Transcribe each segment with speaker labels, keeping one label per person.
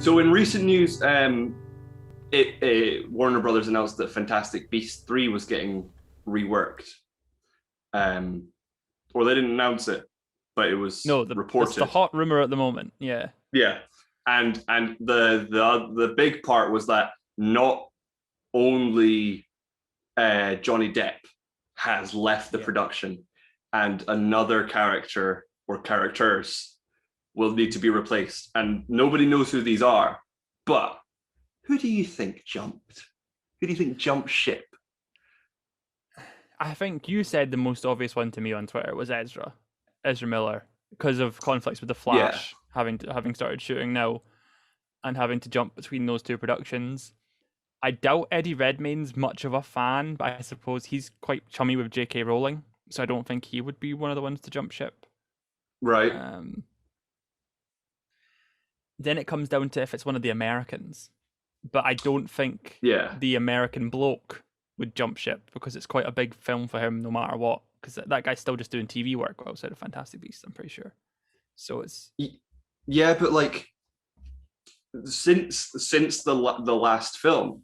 Speaker 1: So in recent news, Warner Brothers announced that Fantastic Beasts 3 was getting reworked. Or they didn't announce it, but it was reported.
Speaker 2: It's the hot rumor at the moment. Yeah.
Speaker 1: Yeah, and the big part was that not only Johnny Depp has left the production, and another character or characters will need to be replaced, and nobody knows who these are. But who do you think jumped? Who do you think jumped ship?
Speaker 2: I think you said the most obvious one to me on Twitter was Ezra Miller, because of conflicts with the Flash, having started shooting now, and having to jump between those two productions. I doubt Eddie Redmayne's much of a fan, but I suppose he's quite chummy with J.K. Rowling, so I don't think he would be one of the ones to jump ship.
Speaker 1: Right.
Speaker 2: Then it comes down to if it's one of the Americans, but I don't think the American bloke would jump ship, because it's quite a big film for him no matter what, because that guy's still just doing TV work outside of Fantastic Beasts, I'm pretty sure. So it's...
Speaker 1: Yeah, but like, since the last film,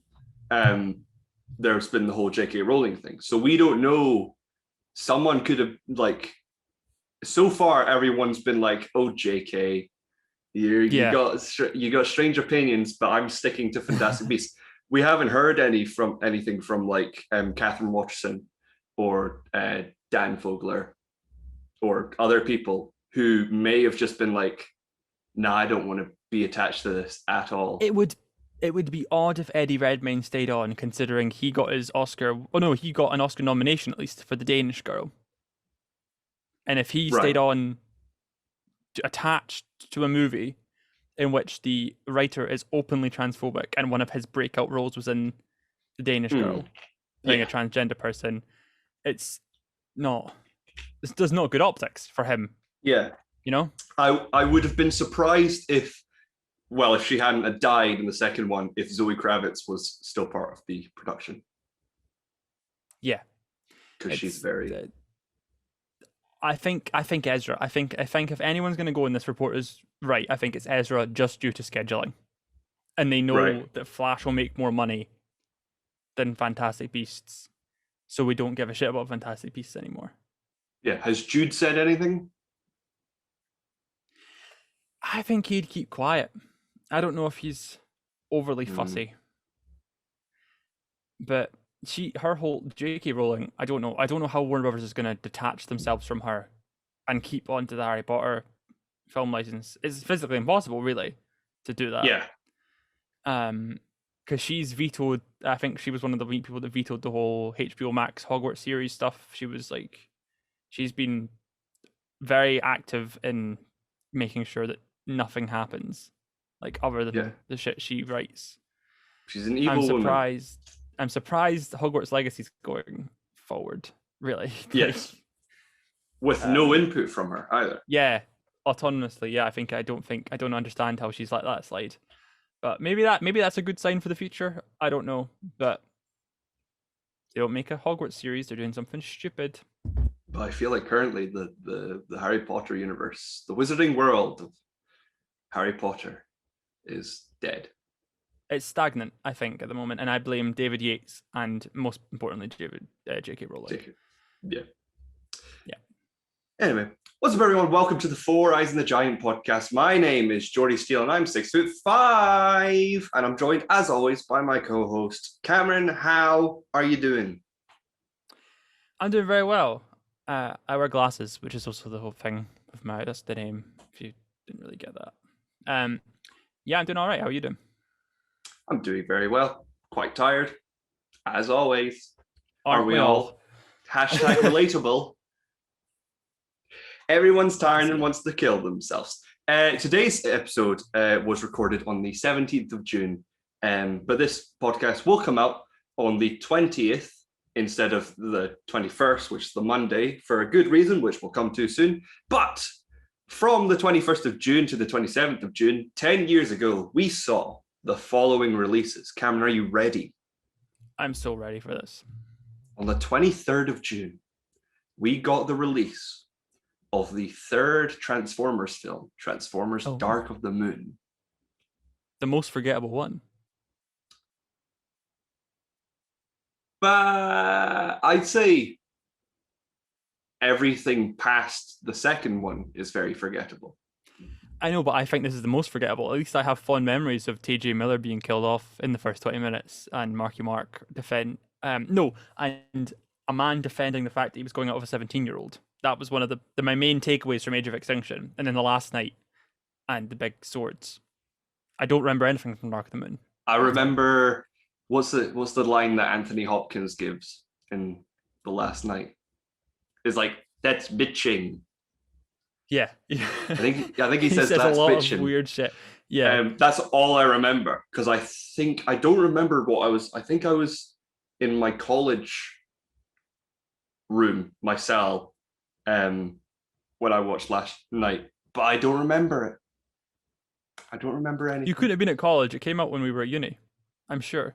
Speaker 1: there's been the whole J.K. Rowling thing. So we don't know. Someone could have, like, so far everyone's been like, oh, J.K., you got strange opinions, but I'm sticking to Fantastic Beasts. We haven't heard anything from like Catherine Watterson or Dan Fogler or other people who may have just been like, nah, I don't want to be attached to this at all.
Speaker 2: It would be odd if Eddie Redmayne stayed on, considering he got his Oscar. Oh no, he got an Oscar nomination at least for The Danish Girl. And if he stayed on attached to a movie in which the writer is openly transphobic, and one of his breakout roles was in The Danish Girl, playing a transgender person, this does not good optics for him.
Speaker 1: Yeah.
Speaker 2: You know?
Speaker 1: I would have been surprised if she hadn't died in the second one, if Zoe Kravitz was still part of the production.
Speaker 2: Yeah.
Speaker 1: Because she's very...
Speaker 2: I think Ezra. I think if anyone's going to go in, this report is right. I think it's Ezra, just due to scheduling, and they know that Flash will make more money than Fantastic Beasts, so we don't give a shit about Fantastic Beasts anymore.
Speaker 1: Yeah. Has Jude said anything?
Speaker 2: I think he'd keep quiet. I don't know if he's overly fussy, but her whole J.K. Rowling, I don't know how Warner Brothers is going to detach themselves from her and keep on to the Harry Potter film license. It's physically impossible, really, to do that.
Speaker 1: Yeah.
Speaker 2: Because she's vetoed. I think she was one of the people that vetoed the whole HBO Max Hogwarts series stuff. She's been very active in making sure that nothing happens, like, other than the shit she writes.
Speaker 1: She's an evil woman.
Speaker 2: I'm surprised Hogwarts Legacy's going forward, really.
Speaker 1: Yes. With no input from her either.
Speaker 2: Yeah, autonomously. Yeah, I don't understand how she's let that slide. But maybe that's a good sign for the future. I don't know. But they don't make a Hogwarts series, they're doing something stupid.
Speaker 1: But I feel like currently the Harry Potter universe, the wizarding world of Harry Potter, is dead.
Speaker 2: It's stagnant, I think, at the moment, and I blame David Yates and, most importantly, J.K. Rowling.
Speaker 1: Yeah. Anyway, what's up, everyone? Welcome to the Four Eyes in the Giant podcast. My name is Jordi Steele, and I'm 6'5", and I'm joined, as always, by my co-host Cameron. How are you doing?
Speaker 2: I'm doing very well. I wear glasses, which is also the whole thing of that's the name. If you didn't really get that, yeah, I'm doing all right. How are you doing?
Speaker 1: I'm doing very well. Quite tired, as always. Are we all? Hashtag relatable. Everyone's tired and wants to kill themselves. Today's episode was recorded on the 17th of June, but this podcast will come out on the 20th instead of the 21st, which is the Monday, for a good reason, which we'll come to soon. But from the 21st of June to the 27th of June, 10 years ago, we saw the following releases. Cameron, are you ready?
Speaker 2: I'm so ready for this.
Speaker 1: On the 23rd of June, we got the release of the third Transformers film, Transformers Dark of the Moon.
Speaker 2: The most forgettable one.
Speaker 1: But I'd say everything past the second one is very forgettable.
Speaker 2: I know, but I think this is the most forgettable. At least I have fond memories of T.J. Miller being killed off in the first 20 minutes and Marky Mark and a man defending the fact that he was going out of a 17-year-old. That was one of my main takeaways from Age of Extinction. And then the last night and the big swords. I don't remember anything from Dark of the Moon.
Speaker 1: I remember what's the line that Anthony Hopkins gives in The Last Night? It's like, that's bitching.
Speaker 2: Yeah.
Speaker 1: I think he says that's
Speaker 2: a lot
Speaker 1: bitching.
Speaker 2: Of weird shit. Yeah.
Speaker 1: That's all I remember, because I don't remember what I was. I think I was in my college room, my cell, when I watched Last Night, but I don't remember it. I don't remember anything.
Speaker 2: You couldn't have been at college. It came out when we were at uni, I'm sure.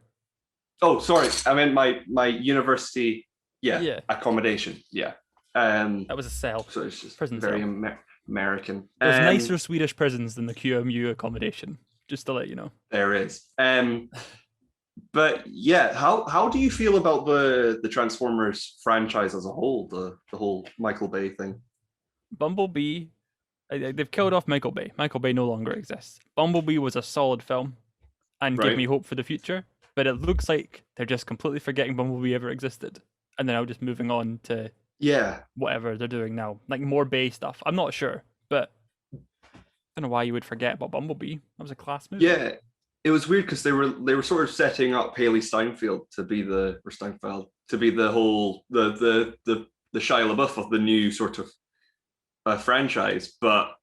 Speaker 1: Oh, sorry. I meant my university, accommodation. Yeah.
Speaker 2: That was a cell.
Speaker 1: So it's just
Speaker 2: prison
Speaker 1: very
Speaker 2: cell.
Speaker 1: American.
Speaker 2: There's nicer Swedish prisons than the QMU accommodation, just to let you know.
Speaker 1: There is. But yeah, how do you feel about the Transformers franchise as a whole, the whole Michael Bay thing?
Speaker 2: Bumblebee, they've killed off Michael Bay. Michael Bay no longer exists. Bumblebee was a solid film and gave me hope for the future, but it looks like they're just completely forgetting Bumblebee ever existed, and they're now just moving on to whatever they're doing now, like more Bay stuff. I'm not sure, but I don't know why you would forget about Bumblebee. That was a class movie.
Speaker 1: Yeah, it was weird because they were sort of setting up Haley Steinfeld to be the whole the Shia LaBeouf of the new sort of franchise, but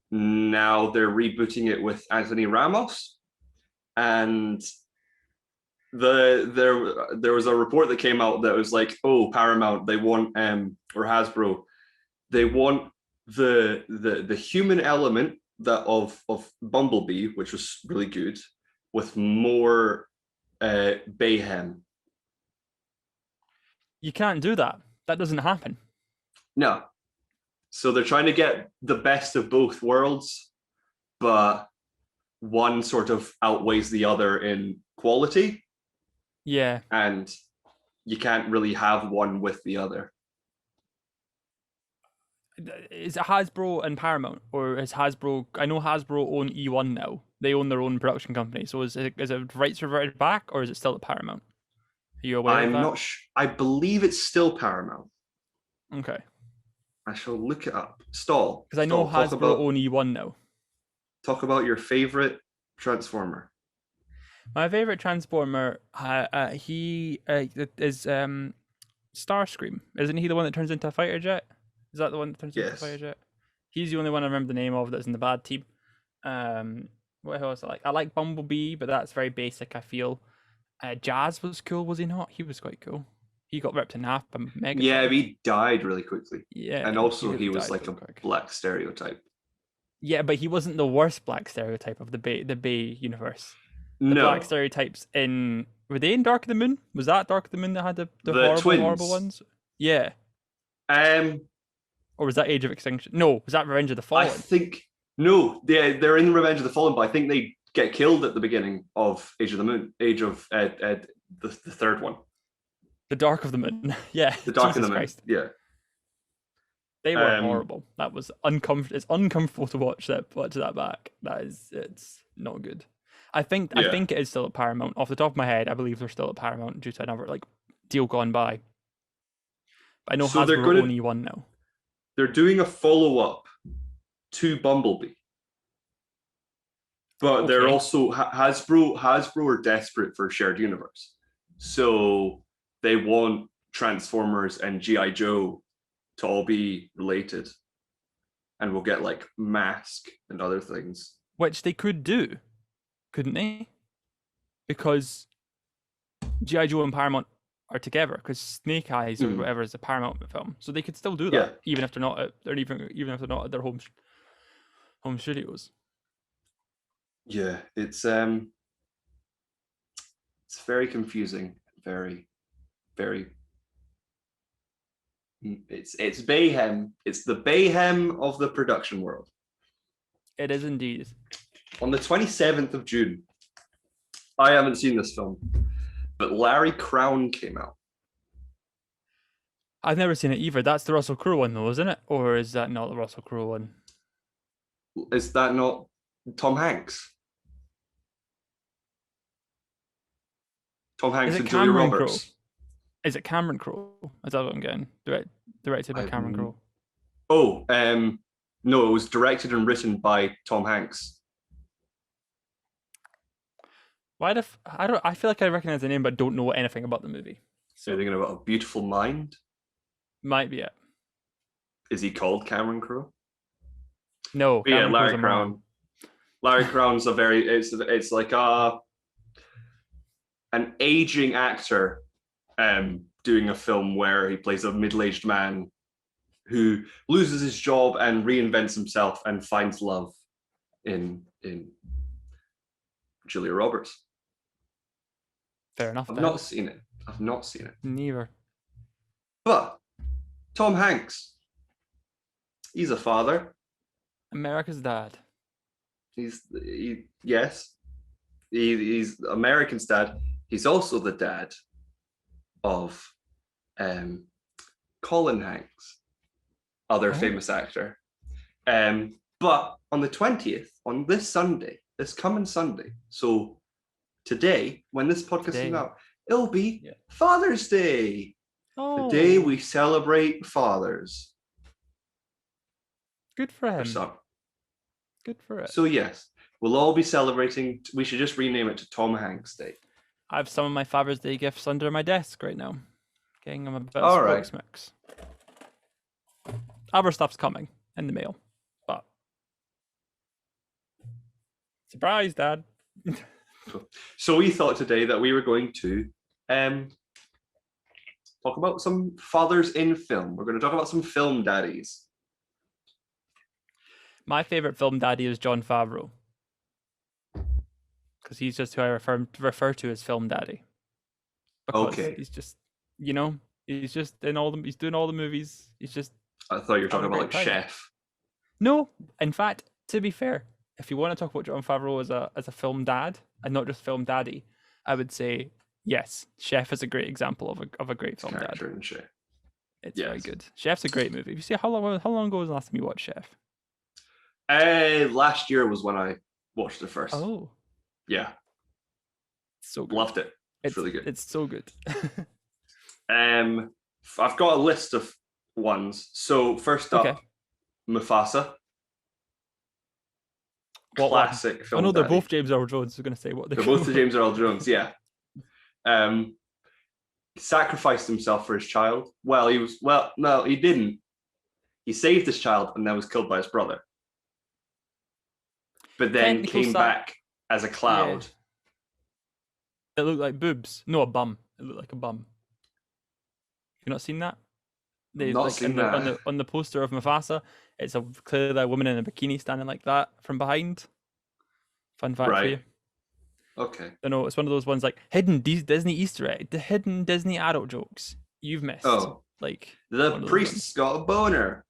Speaker 1: now they're rebooting it with Anthony Ramos, and there was a report that came out that was like, oh, Paramount, they want or Hasbro, they want the human element that of Bumblebee, which was really good, with more Bayhem.
Speaker 2: You can't do that. That doesn't happen.
Speaker 1: No. So they're trying to get the best of both worlds, but one sort of outweighs the other in quality.
Speaker 2: Yeah.
Speaker 1: And you can't really have one with the other.
Speaker 2: Is it Hasbro and Paramount, or is Hasbro? I know Hasbro own E1 now. They own their own production company. So is it rights reverted back, or is it still at Paramount? Are you aware of that? I'm not
Speaker 1: sure. I believe it's still Paramount.
Speaker 2: Okay.
Speaker 1: I shall look it up. Stall.
Speaker 2: Because I know Hasbro own E1 now.
Speaker 1: Talk about your favorite Transformer.
Speaker 2: My favorite Transformer, he is Starscream. Isn't he the one that turns into a fighter jet? Is that the one that turns into a fighter jet? He's the only one I remember the name of that's in the bad team. What else I like? I like Bumblebee, but that's very basic, I feel. Jazz was cool, was he not? He was quite cool. He got ripped in half by Megatron.
Speaker 1: Yeah, he died really quickly.
Speaker 2: Yeah.
Speaker 1: And also he was like a black stereotype.
Speaker 2: Yeah, but he wasn't the worst black stereotype of the Bay universe. The black stereotypes were they in Dark of the Moon? Was that Dark of the Moon that had the horrible ones? Yeah. Or was that Age of Extinction? No, was that Revenge of the Fallen?
Speaker 1: I think they're in Revenge of the Fallen, but I think they get killed at the beginning of Age of the Moon, the third one.
Speaker 2: The Dark of the Moon. Yeah.
Speaker 1: The Dark of the Moon. Christ. Yeah.
Speaker 2: They were horrible. That was uncomfortable. It's uncomfortable to watch that back. It's not good. I think it is still at Paramount. Off the top of my head, I believe they're still at Paramount due to another deal gone by. But I know Hasbro own E1 now.
Speaker 1: They're doing a follow-up to Bumblebee. But they're also Hasbro are desperate for a shared universe. So they want Transformers and G.I. Joe to all be related. And we'll get like Mask and other things.
Speaker 2: Which they could do, couldn't they? Because G.I. Joe and Paramount are together, because Snake Eyes or whatever is a Paramount film. So they could still do that, even if they're not at their home studios.
Speaker 1: Yeah, it's very confusing. Very, very. It's Bayhem. It's the Bayhem of the production world.
Speaker 2: It is indeed.
Speaker 1: On the 27th of June, I haven't seen this film, but Larry Crown came out.
Speaker 2: I've never seen it either. That's the Russell Crowe one, though, isn't it? Or is that not the Russell Crowe one?
Speaker 1: Is that not Tom Hanks? Tom Hanks and Julia Roberts.
Speaker 2: Crowe? Is it Cameron Crowe? Is that what I'm getting? Directed by Cameron Crowe.
Speaker 1: Oh, no, it was directed and written by Tom Hanks.
Speaker 2: I feel like I recognize the name, but don't know anything about the movie.
Speaker 1: So you're thinking about A Beautiful Mind?
Speaker 2: Might be it.
Speaker 1: Is he called Cameron Crowe?
Speaker 2: No,
Speaker 1: yeah, Larry Crown. Larry Crown's it's like an aging actor doing a film where he plays a middle-aged man who loses his job and reinvents himself and finds love in Julia Roberts.
Speaker 2: Fair enough.
Speaker 1: I've not seen it.
Speaker 2: Neither.
Speaker 1: But Tom Hanks, he's a father.
Speaker 2: America's dad.
Speaker 1: He's American's dad. He's also the dad of Colin Hanks, other famous actor. But on the 20th, on this coming Sunday, so today, when this podcast is out, it'll be Father's Day. The day we celebrate fathers.
Speaker 2: Good for him. Good for it.
Speaker 1: So yes, we'll all be celebrating. We should just rename it to Tom Hanks Day.
Speaker 2: I have some of my Father's Day gifts under my desk right now. Getting them a bit of sports mix. Other stuff's coming in the mail, but surprise, Dad.
Speaker 1: So we thought today that we were going to talk about some fathers in film. We're going to talk about some film daddies.
Speaker 2: My favorite film daddy is Jon Favreau, because he's just who I refer to as film daddy. Because he's just, he's just he's doing all the movies. He's just.
Speaker 1: I thought you were talking about like Chef.
Speaker 2: No, in fact, to be fair, if you want to talk about Jon Favreau as a film dad and not just film daddy, I would say yes, Chef is a great example of a great film dad.
Speaker 1: In Chef.
Speaker 2: It's very good. Chef's a great movie. You see, how long ago was the last time you watched Chef?
Speaker 1: Last year was when I watched it first.
Speaker 2: Oh,
Speaker 1: yeah,
Speaker 2: so good.
Speaker 1: Loved it. It's really good.
Speaker 2: It's so good.
Speaker 1: I've got a list of ones. So first up, Mufasa. Classic film.
Speaker 2: I know they're
Speaker 1: daddy.
Speaker 2: both James Earl Jones. I was going to say what
Speaker 1: they're both the James Earl Jones. Yeah. Sacrificed himself for his child. No, he didn't. He saved his child and then was killed by his brother. But then came back as a cloud.
Speaker 2: Yeah. It looked like boobs. No, a bum. It looked like a bum. You not seen that? On the poster of Mufasa, it's clearly a woman in a bikini standing like that from behind. Fun fact for you.
Speaker 1: Okay.
Speaker 2: I know it's one of those ones like hidden Disney Easter egg, the hidden Disney adult jokes you've missed.
Speaker 1: Oh,
Speaker 2: like
Speaker 1: the priest's got a boner.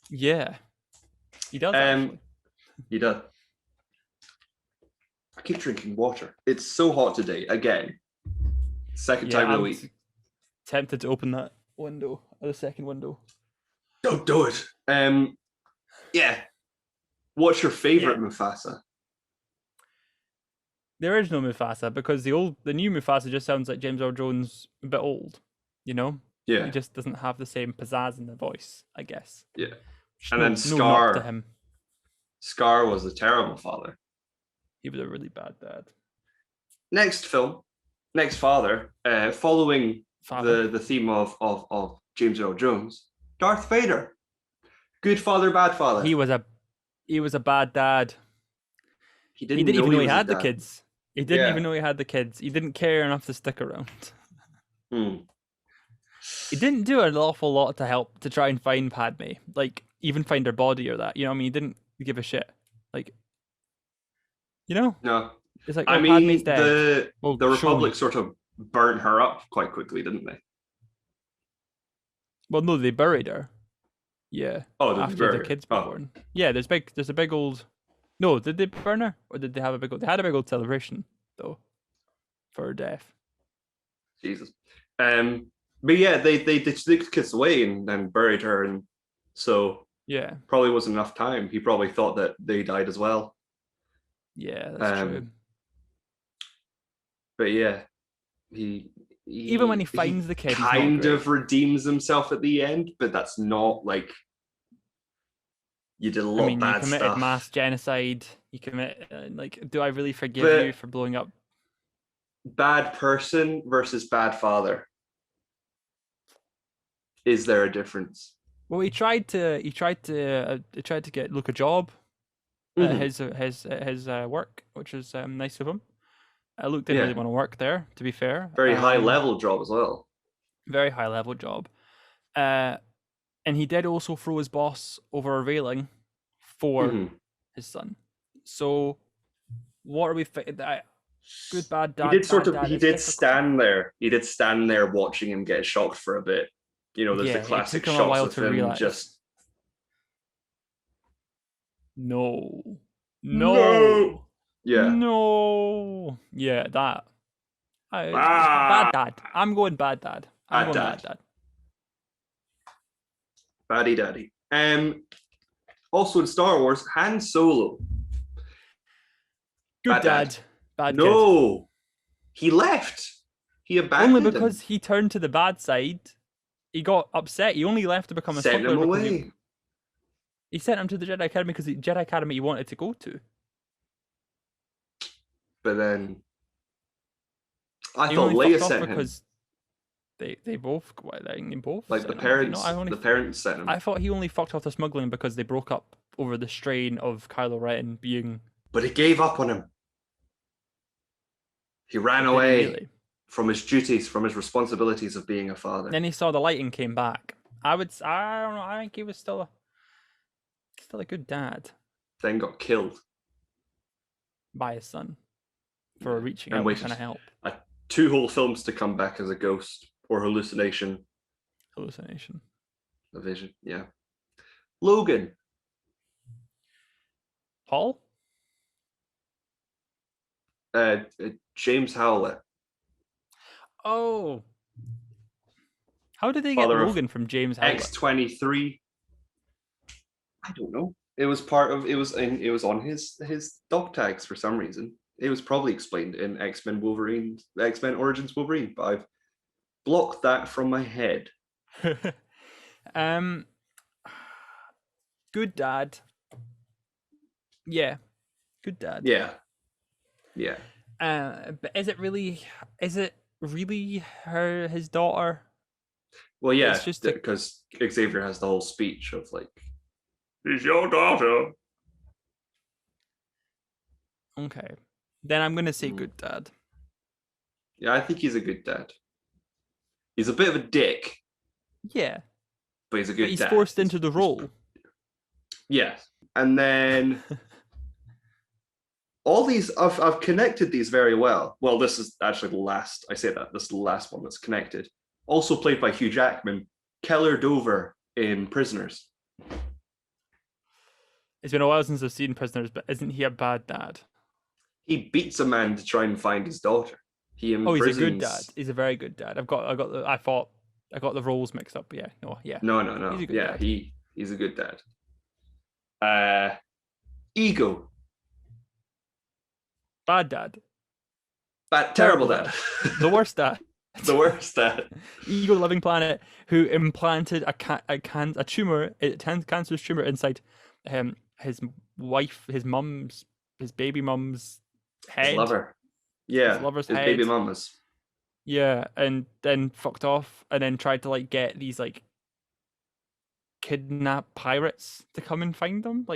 Speaker 2: Yeah, he does. Actually.
Speaker 1: He does. I keep drinking water. It's so hot today. Again, second time in a week.
Speaker 2: Tempted to open that window, or the second window.
Speaker 1: Don't do it. Yeah. What's your favorite Mufasa?
Speaker 2: The original Mufasa, because the new Mufasa just sounds like James Earl Jones a bit old, Yeah. He just doesn't have the same pizzazz in the voice, I guess.
Speaker 1: Yeah. And then Scar.
Speaker 2: To him.
Speaker 1: Scar was a terrible father.
Speaker 2: He was a really bad dad.
Speaker 1: Next father, following the theme of James Earl Jones, Darth Vader. Good father, bad father.
Speaker 2: He was a bad dad. He didn't even know he had the kids. He didn't even know he had the kids. He didn't care enough to stick around. He didn't do an awful lot to help to try and find Padme, like even find her body or that. He didn't give a shit. Like,
Speaker 1: No.
Speaker 2: It's like,
Speaker 1: Padme's dead. The Republic sort of burnt her up quite quickly, didn't they?
Speaker 2: Well, no, they buried her. Yeah.
Speaker 1: Oh,
Speaker 2: after the kids were born. Yeah, there's a big old. No, did they burn her or did they have a big old? They had a big old celebration though. for her death.
Speaker 1: Jesus. But yeah, they took the kids away and buried her, and so
Speaker 2: Yeah,
Speaker 1: probably wasn't enough time. He probably thought that they died as well.
Speaker 2: yeah, that's true.
Speaker 1: But yeah, he
Speaker 2: Even when he finds the kid, he's not
Speaker 1: kind
Speaker 2: great.
Speaker 1: of redeems himself at the end, but that's not like you did a lot of bad
Speaker 2: you committed
Speaker 1: stuff.
Speaker 2: mass genocide. You commit do I really forgive
Speaker 1: But
Speaker 2: you for blowing up?
Speaker 1: bad person versus bad father. Is there a difference?
Speaker 2: Well, he tried to get Luke a job at his work, which is nice of him. Luke didn't really want to work there, to be fair.
Speaker 1: Very high level job as well.
Speaker 2: Very high level job. And he did also throw his boss over a railing for his son. So what are we? Good, bad, dad.
Speaker 1: He did stand there. He did stand there watching him get shocked for a bit. You know, there's the classic shots of him realize. Just.
Speaker 2: No.
Speaker 1: Yeah.
Speaker 2: No. Yeah, that. Bad dad. I'm going bad dad. Bad dad.
Speaker 1: Baddie daddy. Also in Star Wars, Han Solo.
Speaker 2: Good dad. Bad
Speaker 1: no. Kid. He left. He abandoned
Speaker 2: only because he turned to the bad side. He got upset. He only left to become a smuggler.
Speaker 1: Sent him away.
Speaker 2: He sent him to the Jedi Academy because the Jedi Academy he wanted to go to.
Speaker 1: But then I thought Leia sent him
Speaker 2: because they both
Speaker 1: like the parents. The parents sent him.
Speaker 2: I thought he only fucked off the smuggling because they broke up over the strain of Kylo Ren being.
Speaker 1: But he gave up on him. He ran away from his duties, from his responsibilities of being a father.
Speaker 2: Then he saw the light and came back. I don't know. I think he was still a good dad.
Speaker 1: Then got killed
Speaker 2: by his son for reaching out and trying to help.
Speaker 1: 2 whole films to come back as a ghost or hallucination. A vision, yeah. Logan.
Speaker 2: Paul?
Speaker 1: James Howlett.
Speaker 2: Oh. How did they get Logan from James Howlett?
Speaker 1: X-23. I don't know. It was on his dog tags for some reason. It was probably explained in X-Men Origins Wolverine, but I've blocked that from my head.
Speaker 2: Good dad. Yeah. Good dad.
Speaker 1: Yeah.
Speaker 2: But is it really his daughter?
Speaker 1: Well, yeah, it's just because Xavier has the whole speech of like, "It's your daughter."
Speaker 2: Okay. Then I'm going to say good dad.
Speaker 1: Yeah, I think he's a good dad. He's a bit of a dick.
Speaker 2: Yeah.
Speaker 1: But he's a good dad.
Speaker 2: He's forced into the role.
Speaker 1: Yeah. And then all these, I've connected these very well. Well, this is actually the last, this is the last one that's connected. Also played by Hugh Jackman, Keller Dover in Prisoners.
Speaker 2: It's been a while since I've seen Prisoners, but isn't he a bad dad?
Speaker 1: He beats a man to try and find his daughter.
Speaker 2: He's a good dad. He's a very good dad. I got the roles mixed up. Yeah, no.
Speaker 1: No. He's a good dad. He's a good dad. Ego.
Speaker 2: Bad dad.
Speaker 1: Terrible dad.
Speaker 2: The worst dad.
Speaker 1: The worst dad.
Speaker 2: Ego Living Planet, who implanted a cancerous tumor inside his wife, his baby mum's head.
Speaker 1: His lover. Yeah.
Speaker 2: His lover's
Speaker 1: his
Speaker 2: head.
Speaker 1: Baby mama's.
Speaker 2: Yeah, and then fucked off, and then tried to get these kidnap pirates to come and find them.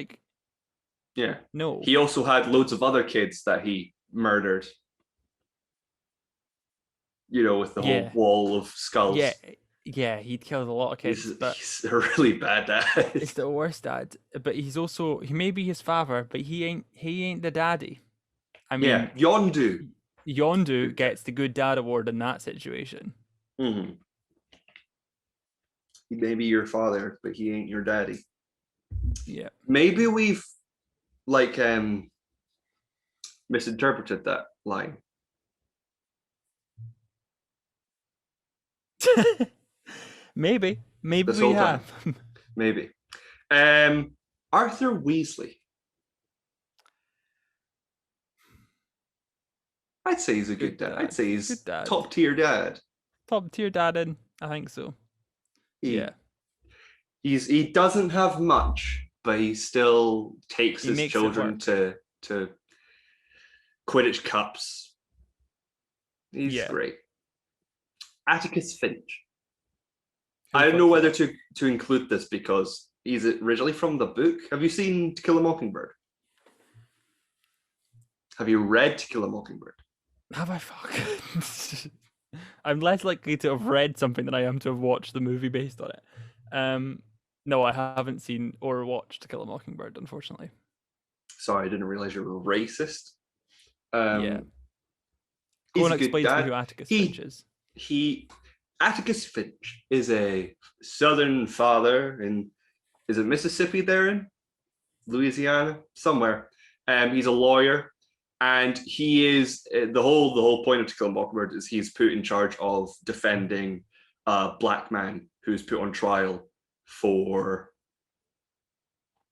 Speaker 1: Yeah.
Speaker 2: No.
Speaker 1: He also had loads of other kids that he murdered. With the whole wall of skulls.
Speaker 2: Yeah, he'd killed a lot of kids.
Speaker 1: He's a really bad dad.
Speaker 2: He's the worst dad. But he may be his father, but he ain't the daddy. I mean, Yondu gets the good dad award in that situation.
Speaker 1: Mm-hmm. He may be your father, but he ain't your daddy.
Speaker 2: Yeah.
Speaker 1: Maybe we've misinterpreted that line.
Speaker 2: Maybe
Speaker 1: this
Speaker 2: we
Speaker 1: whole
Speaker 2: have.
Speaker 1: time. Maybe. Arthur Weasley. I'd say he's a good dad. I'd say he's top tier dad.
Speaker 2: Top tier dad in. I think so. Yeah.
Speaker 1: He doesn't have much, but he still takes his children to Quidditch cups. He's great. Atticus Finch. I don't know whether to include this because he's originally from the book. Have you seen To Kill a Mockingbird? Have you read To Kill a Mockingbird?
Speaker 2: Have I? Fuck. I'm less likely to have read something than I am to have watched the movie based on it. No, I haven't seen or watched To Kill a Mockingbird, unfortunately.
Speaker 1: Sorry, I didn't realize you were racist.
Speaker 2: Yeah. Go on, explain to me who Atticus Finch is.
Speaker 1: Atticus Finch is a Southern father is it Mississippi they're in? Louisiana? Somewhere. He's a lawyer. And he is the whole point of To Kill a Mockingbird is he's put in charge of defending a black man who's put on trial for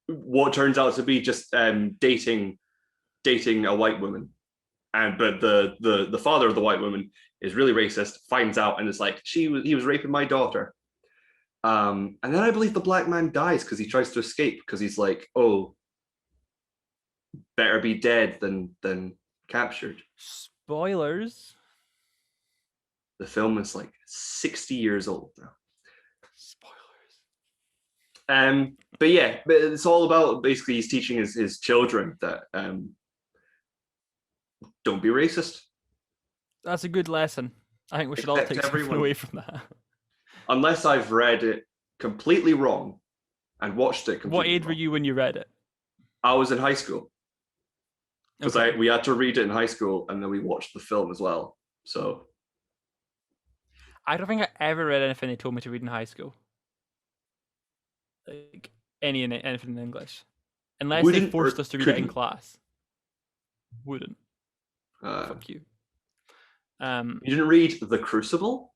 Speaker 1: what turns out to be just dating a white woman. But the father of the white woman is really racist, finds out, and is like, he was raping my daughter. And then I believe the black man dies because he tries to escape because he's like, oh, better be dead than captured.
Speaker 2: Spoilers.
Speaker 1: The film is like 60 years old now.
Speaker 2: Spoilers.
Speaker 1: But it's all about basically he's teaching his children that don't be racist.
Speaker 2: That's a good lesson. I think we should all take something away from that.
Speaker 1: Unless I've read it completely wrong and watched it completely
Speaker 2: What age were you when you read it?
Speaker 1: I was in high school. Because we had to read it in high school and then we watched the film as well. So
Speaker 2: I don't think I ever read anything they told me to read in high school. Like anything in English. Unless they forced us to read it in class. Wouldn't. Fuck you.
Speaker 1: You didn't read The Crucible?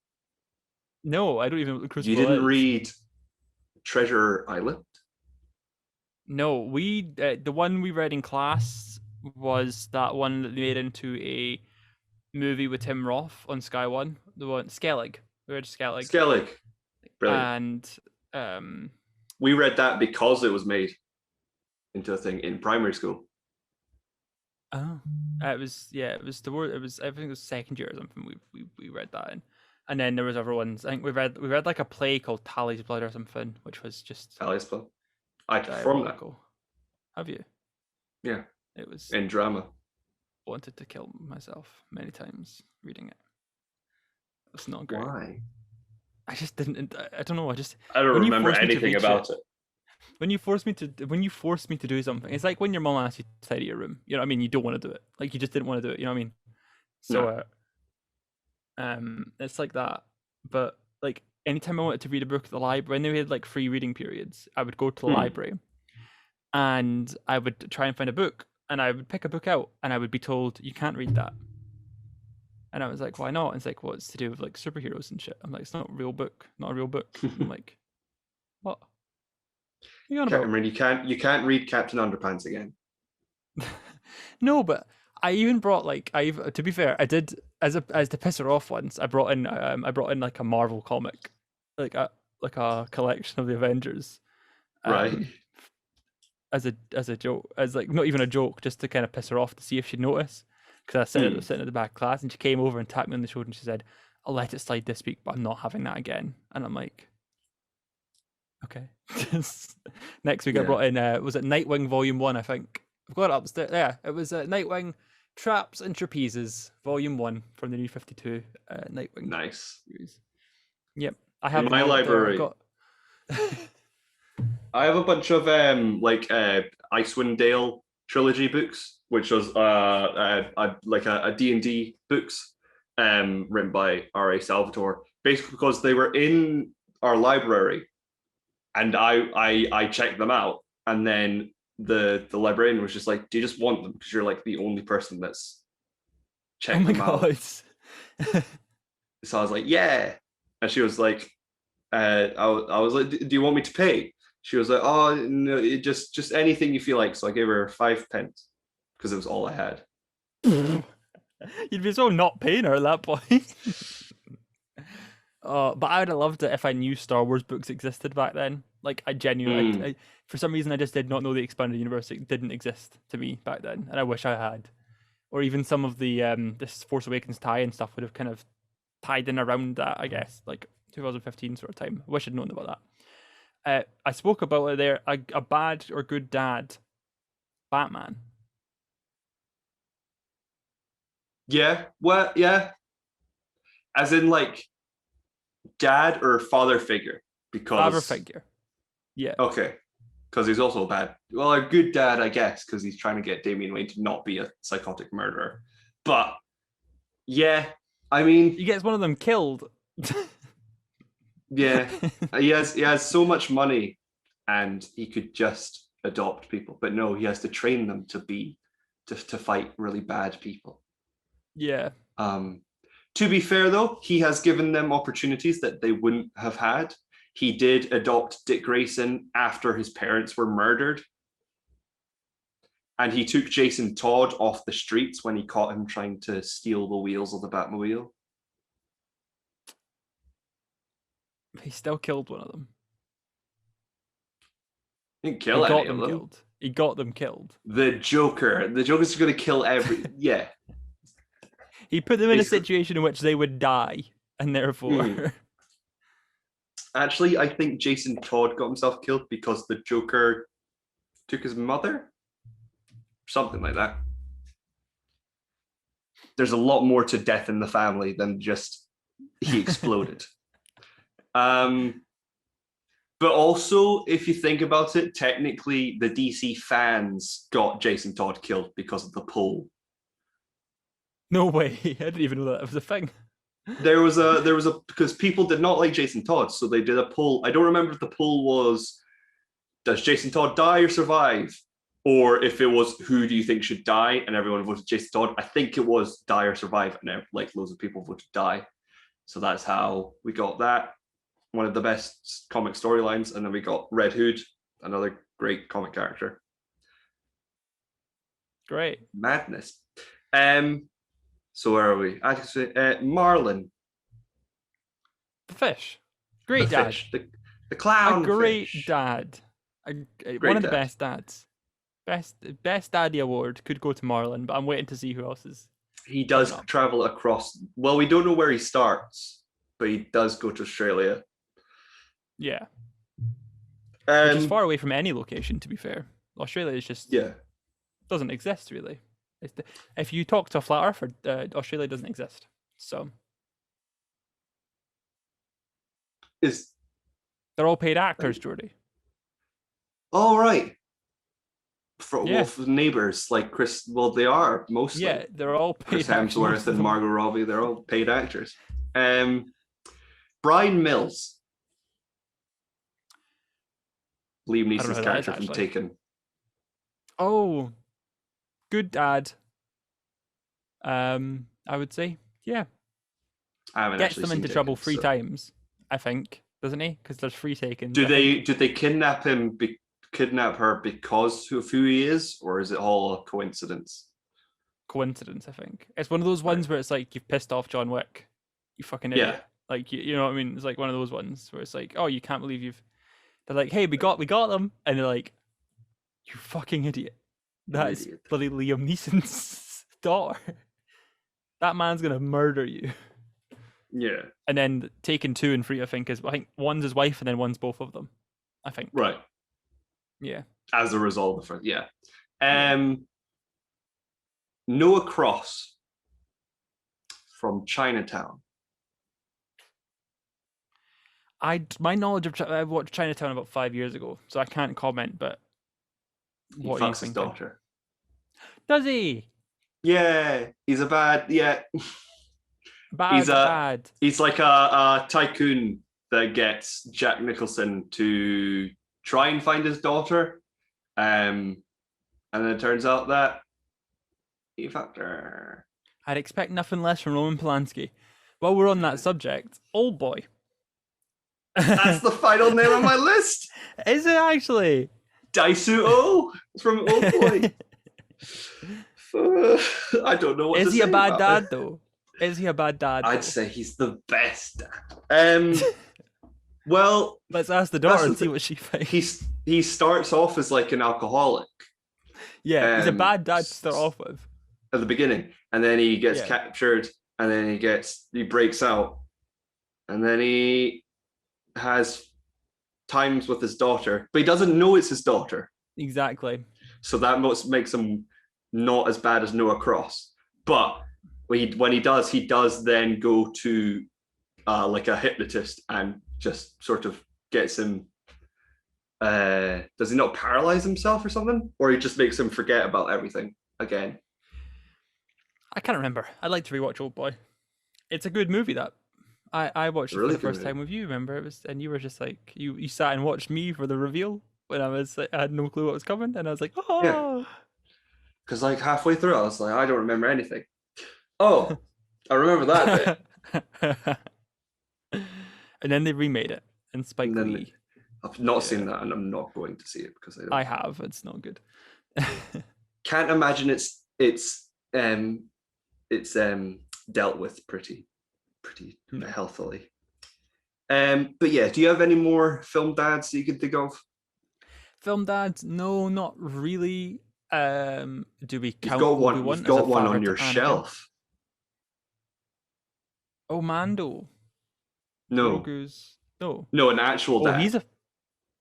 Speaker 2: No, I don't even know what The Crucible is.
Speaker 1: You didn't read Treasure Island?
Speaker 2: No, the one we read in class was that one that they made into a movie with Tim Roth on Sky One. The one Skellig. We read Skellig.
Speaker 1: Skellig. Brilliant.
Speaker 2: And
Speaker 1: we read that because it was made into a thing in primary school.
Speaker 2: Oh, it was the word. It was I think it was second year or something. We read that in, and then there was other ones. I think we read like a play called Tally's Blood or something, which was just
Speaker 1: Tally's Blood. I performed that.
Speaker 2: Have you?
Speaker 1: Yeah.
Speaker 2: It was
Speaker 1: in drama.
Speaker 2: Wanted to kill myself many times reading it. It's not great.
Speaker 1: Why?
Speaker 2: I just didn't. I don't know. I
Speaker 1: don't remember anything about it.
Speaker 2: When you force me to do something, it's like when your mom asks you to tidy your room. You know what I mean? You don't want to do it. Like you just didn't want to do it. You know what I mean? So, it's like that. But like anytime I wanted to read a book at the library, when they had like free reading periods, I would go to the library, and I would try and find a book, and I would pick a book out, and I would be told you can't read that. And I was like, why not? And it's like, well, it's to do with like superheroes and shit. I'm like, it's not a real book. Not a real book. I'm like, what?
Speaker 1: Cameron, you can't read Captain Underpants again.
Speaker 2: No, but I even brought to be fair, I did as to piss her off once. I brought in like a Marvel comic, like a collection of the Avengers,
Speaker 1: right?
Speaker 2: As a joke, as like not even a joke, just to kind of piss her off to see if she'd notice. Because I was sitting at the back of class, and she came over and tapped me on the shoulder, and she said, "I'll let it slide this week, but I'm not having that again." And I'm like, okay. Next week I brought in was it Nightwing Volume 1, I think. I've got it upstairs. Yeah, it was Nightwing Traps and Trapezes Volume 1 from the New 52 Nightwing.
Speaker 1: Nice.
Speaker 2: Series. Yep. I have
Speaker 1: in my library. I have a bunch of Icewind Dale trilogy books, which was a D&D books written by R.A. Salvatore, basically because they were in our library. And I checked them out, and then the librarian was just like, "Do you just want them? Because you're like the only person that's checked them out." So I was like, "Yeah." And she was like, I was like, do you want me to pay? She was like, oh no, just anything you feel like. So I gave her 5 pence because it was all I had.
Speaker 2: You'd be so not paying her at that point. But I would have loved it if I knew Star Wars books existed back then. Like, I genuinely, for some reason, I just did not know the expanded universe didn't exist to me back then, and I wish I had. Or even some of the this Force Awakens tie and stuff would have kind of tied in around that, I guess, like 2015 sort of time. I wish I'd known about that. I spoke about it there. A bad or good dad, Batman.
Speaker 1: Yeah, well, yeah, as in like dad or father figure, because
Speaker 2: Father figure. Yeah.
Speaker 1: Okay, because he's also bad. Well, a good dad, I guess, because he's trying to get Damian Wayne to not be a psychotic murderer. But yeah, I mean,
Speaker 2: He gets one of them killed.
Speaker 1: yeah, he has so much money, and he could just adopt people, but no, he has to train them to fight really bad people.
Speaker 2: Yeah.
Speaker 1: To be fair, though, he has given them opportunities that they wouldn't have had. He did adopt Dick Grayson after his parents were murdered. And he took Jason Todd off the streets when he caught him trying to steal the wheels of the Batmobile.
Speaker 2: He still killed one of them.
Speaker 1: He didn't kill any of them.
Speaker 2: Killed. He got them killed.
Speaker 1: The Joker's going to kill yeah.
Speaker 2: He put them in a situation in which they would die, and therefore...
Speaker 1: Actually, I think Jason Todd got himself killed because the Joker took his mother? Something like that. There's a lot more to death in the family than just he exploded. But also, if you think about it, technically the DC fans got Jason Todd killed because of the poll.
Speaker 2: No way. I didn't even know that was a thing.
Speaker 1: There was a because people did not like Jason Todd, so they did a poll. I don't remember if the poll was, does Jason Todd die or survive? Or if it was, who do you think should die? And everyone voted Jason Todd. I think it was die or survive, and like loads of people voted die. So that's how we got that. One of the best comic storylines. And then we got Red Hood, another great comic character.
Speaker 2: Great.
Speaker 1: Madness. So where are we? I could say Marlin.
Speaker 2: The fish. Great dad.
Speaker 1: Fish. The clown.
Speaker 2: A great
Speaker 1: fish.
Speaker 2: dad. One of the best dads. Best daddy award could go to Marlin, but I'm waiting to see who else is.
Speaker 1: He does travel across. Well, we don't know where he starts, but he does go to Australia.
Speaker 2: Yeah. Which is far away from any location, to be fair. Australia is just doesn't exist really. If you talk to a flat earther, Australia doesn't exist. So they're all paid actors, Jordi.
Speaker 1: Oh right. Wolf neighbors like Chris. Well, they are mostly.
Speaker 2: Yeah, they're all paid.
Speaker 1: Chris Hemsworth and Margot Robbie. They're all paid actors. Brian Mills. Liam Neeson's character from Taken.
Speaker 2: Oh, good dad. I would say, yeah.
Speaker 1: I haven't
Speaker 2: Gets them into trouble 3 times, I think, doesn't he? Because there's 3 Taken.
Speaker 1: Do they kidnap him? Kidnap her because of who he is, or is it all a coincidence?
Speaker 2: Coincidence, I think. It's one of those ones where it's like you've pissed off John Wick, you fucking idiot. Yeah. Like you know what I mean? It's like one of those ones where it's like, oh, you can't believe you've. They're like, hey, we got them, and they're like, you fucking idiot. That is bloody Liam Neeson's daughter. That man's gonna murder you.
Speaker 1: Yeah.
Speaker 2: And then Taken 2 and 3, I think one's his wife and then one's both of them. I think.
Speaker 1: Right.
Speaker 2: Yeah.
Speaker 1: As a result of it, yeah. Noah Cross from Chinatown.
Speaker 2: My knowledge of I watched Chinatown about 5 years ago, so I can't comment. But
Speaker 1: what fucks his daughter?
Speaker 2: Does he?
Speaker 1: Yeah, he's a bad. Yeah,
Speaker 2: bad.
Speaker 1: He's like a tycoon that gets Jack Nicholson to try and find his daughter, and then it turns out that he fucked her.
Speaker 2: I'd expect nothing less from Roman Polanski. While we're on that subject, Old Boy.
Speaker 1: That's the final name on my list.
Speaker 2: Is it actually?
Speaker 1: Daisuo from Oldboy. I don't know what
Speaker 2: Is
Speaker 1: to
Speaker 2: he
Speaker 1: say
Speaker 2: a bad
Speaker 1: about
Speaker 2: dad
Speaker 1: it.
Speaker 2: though? Is he a bad dad?
Speaker 1: I'd
Speaker 2: though?
Speaker 1: say he's the best dad. Well,
Speaker 2: Let's ask the
Speaker 1: that's
Speaker 2: daughter
Speaker 1: the
Speaker 2: and see
Speaker 1: thing.
Speaker 2: what she thinks.
Speaker 1: He starts off as like an alcoholic
Speaker 2: Yeah, he's a bad dad to start off with.
Speaker 1: at the beginning, and then he gets
Speaker 2: Yeah.
Speaker 1: captured, and then he breaks out, and then he has times with his daughter, but he doesn't know it's his daughter.
Speaker 2: Exactly.
Speaker 1: So that makes him not as bad as Noah Cross. But when he does then go to like a hypnotist and just sort of gets him. Does he not paralyze himself or something, or he just makes him forget about everything again?
Speaker 2: I can't remember. I'd like to rewatch Oldboy. It's a good movie. That I watched it
Speaker 1: Really
Speaker 2: for the first
Speaker 1: good movie.
Speaker 2: time with you. Remember it was, and you were just like you sat and watched me for the reveal when I had no clue what was coming, and I was like, oh.
Speaker 1: Yeah. Because like halfway through, I was like, I don't remember anything. Oh, I remember that bit.
Speaker 2: And then they remade it, and Spike
Speaker 1: And then
Speaker 2: Lee.
Speaker 1: I've not seen that, and I'm not going to see it because
Speaker 2: I have. It's not good.
Speaker 1: Can't imagine it's dealt with pretty healthily. But yeah, do you have any more film dads that you can think of?
Speaker 2: Film dads? No, not really. Do we count?
Speaker 1: You've got one on your shelf.
Speaker 2: Oh, Mando.
Speaker 1: No.
Speaker 2: Grogu's no,
Speaker 1: an actual dad.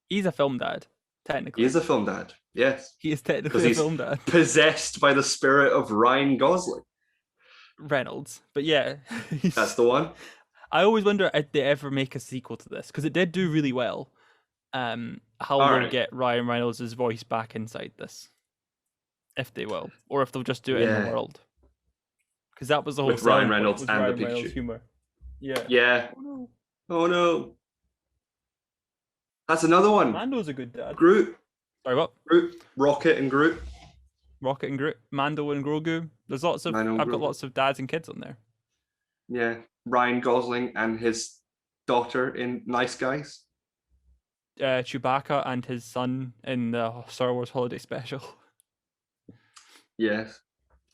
Speaker 2: He's a film dad, technically.
Speaker 1: He is a film dad. Yes,
Speaker 2: he is technically a film dad.
Speaker 1: Possessed by the spirit of Ryan Gosling.
Speaker 2: Reynolds, but yeah,
Speaker 1: that's the one.
Speaker 2: I always wonder if they ever make a sequel to this because it did do really well. How they'll get Ryan Reynolds' voice back inside this, if they will, or if they'll just do it in the world. Because that was the whole
Speaker 1: with Ryan Reynolds and Ryan the Pikachu
Speaker 2: humor. Yeah.
Speaker 1: Yeah. Oh no. That's another one.
Speaker 2: Mando's a good dad.
Speaker 1: Groot.
Speaker 2: Sorry, what?
Speaker 1: Groot. Rocket and Groot.
Speaker 2: Mando and Grogu. There's lots of. I've got lots of dads and kids on there.
Speaker 1: Yeah, Ryan Gosling and his daughter in Nice Guys.
Speaker 2: Chewbacca and his son in the Star Wars Holiday Special.
Speaker 1: Yes.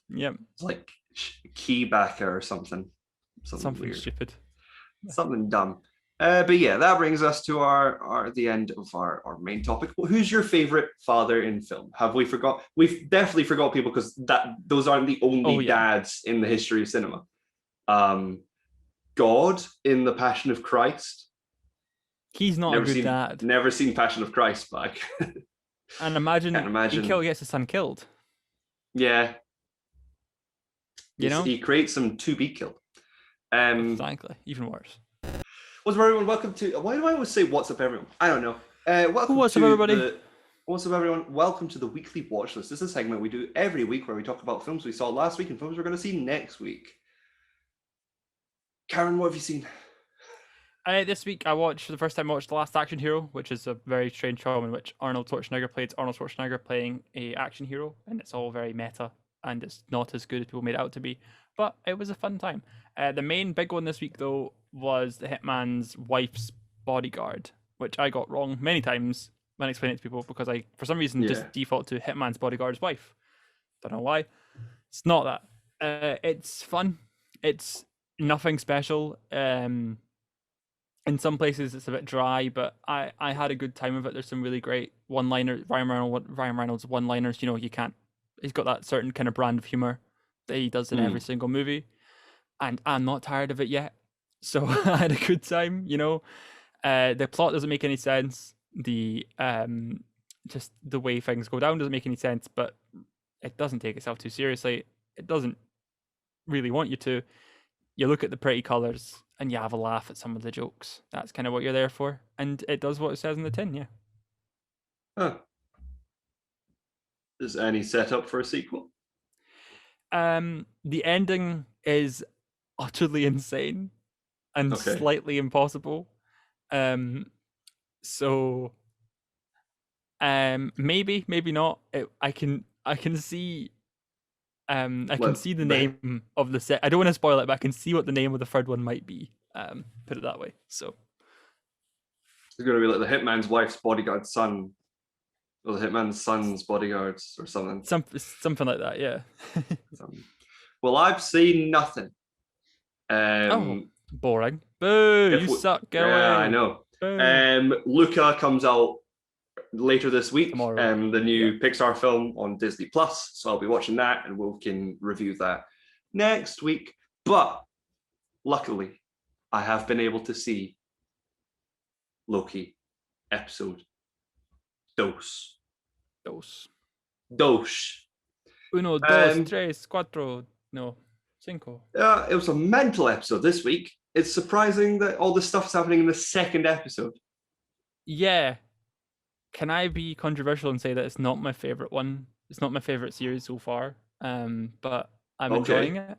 Speaker 2: Yep.
Speaker 1: It's like Keybacker or something.
Speaker 2: Something
Speaker 1: weird.
Speaker 2: Stupid.
Speaker 1: Something dumb. But yeah, that brings us to the end of our main topic. Well, who's your favorite father in film? Have we forgot? We've definitely forgot people because those aren't the only dads in the history of cinema. God in The Passion of Christ.
Speaker 2: He's not a good dad.
Speaker 1: Never seen Passion of Christ, but
Speaker 2: and imagine he gets his son killed.
Speaker 1: Yeah.
Speaker 2: He
Speaker 1: creates him to be killed.
Speaker 2: Exactly. Even worse.
Speaker 1: What's up, everyone? Welcome to. Why do I always say "What's up, everyone"? I don't know.
Speaker 2: What's up, everybody?
Speaker 1: What's up, everyone? Welcome to the weekly watch list. This is a segment we do every week where we talk about films we saw last week and films we're going to see next week. Karen, what have you seen?
Speaker 2: This week, for the first time, I watched The Last Action Hero, which is a very strange film in which Arnold Schwarzenegger playing a action hero, and it's all very meta, and it's not as good as people made it out to be, but it was a fun time. The main big one this week, though, was the Hitman's wife's Bodyguard, which I got wrong many times when explaining it to people because I, for some reason, just default to Hitman's Bodyguard's wife. Don't know why. It's not that. It's fun. It's nothing special. In some places it's a bit dry, but I had a good time with it. There's some really great one-liners. Ryan Reynolds one-liners. He's got that certain kind of brand of humor that he does in every single movie, and I'm not tired of it yet. So I had a good time. The plot doesn't make any sense. The just the way things go down doesn't make any sense, but it doesn't take itself too seriously. It doesn't really want you to. You look at the pretty colors and you have a laugh at some of the jokes. That's kind of what you're there for. And it does what it says in the tin, yeah.
Speaker 1: Huh. Is any setup for a sequel?
Speaker 2: The ending is utterly insane and slightly impossible. So maybe not. I can see see the name of the set. I don't want to spoil it, but I can see what the name of the third one might be. Put it that way. So
Speaker 1: It's going to be like the Hitman's wife's bodyguard son, or the Hitman's son's bodyguards, or something.
Speaker 2: Something like that, yeah.
Speaker 1: Well, I've seen nothing.
Speaker 2: Boring. Boo! You suck. Get away.
Speaker 1: I know. Luca comes out later this week.
Speaker 2: Tomorrow.
Speaker 1: The new Pixar film on Disney Plus. So I'll be watching that, and we can review that next week. But luckily, I have been able to see Loki episode dos.
Speaker 2: Uno, dos, tres, cuatro, no, cinco.
Speaker 1: It was a mental episode this week. It's surprising that all this stuff's happening in the second episode.
Speaker 2: Yeah. Can I be controversial and say that it's not my favorite one? It's not my favorite series so far. But I'm enjoying it.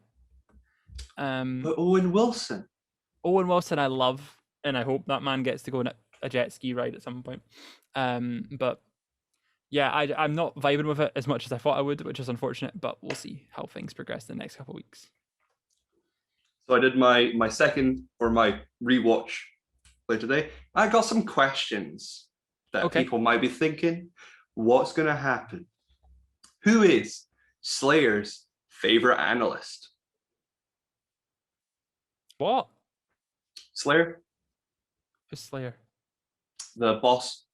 Speaker 1: But Owen Wilson
Speaker 2: I love, and I hope that man gets to go on a jet ski ride at some point. But yeah, I'm not vibing with it as much as I thought I would, which is unfortunate, but we'll see how things progress in the next couple of weeks.
Speaker 1: So I did my second, or my rewatch later today. I got some questions that people might be thinking, what's going to happen? Who is Slayer's favorite analyst?
Speaker 2: What?
Speaker 1: Slayer?
Speaker 2: Who's Slayer?
Speaker 1: The boss.